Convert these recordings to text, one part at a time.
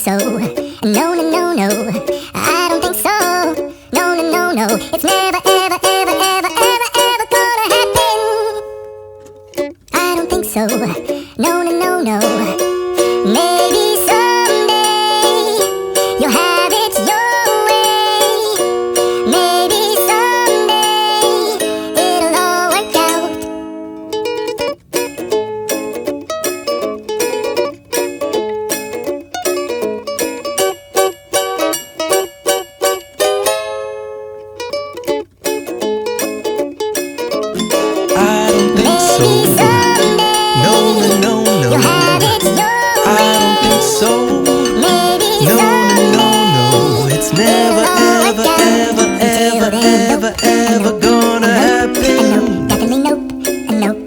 so. No, no, no, no, I don't think so. No, no, no, no, it's never, ever, ever, ever, ever, ever gonna happen. I don't think so. No, no, no, no. Maybe someday you'll have it your way. Maybe someday it'll all work out. I don't think so. No, no, no, no. I don't think so. No, no, no, no. It's never, ever, ever, ever, ever, ever gonna happen. Definitely nope, nope,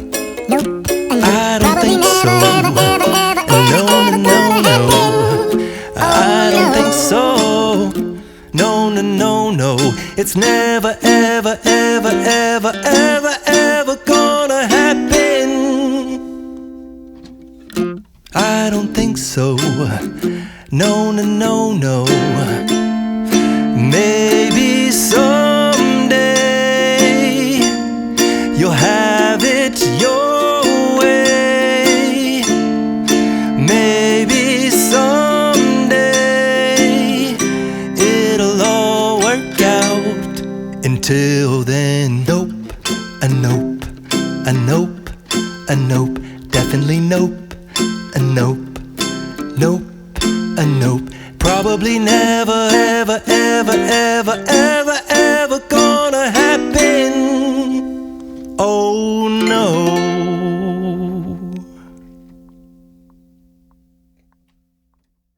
nope. I don't think so. No, no, no, no. I don't think so. No, no, no, no. It's never, ever, ever, ever, ever, ever gonna happen. I don't think so. No, no, no, no. Maybe someday you'll have it your way. Maybe someday it'll all work out. Until then, nope, a nope, a nope, a nope, definitely nope, a nope, nope, a nope. Probably never, ever, ever, ever, ever, ever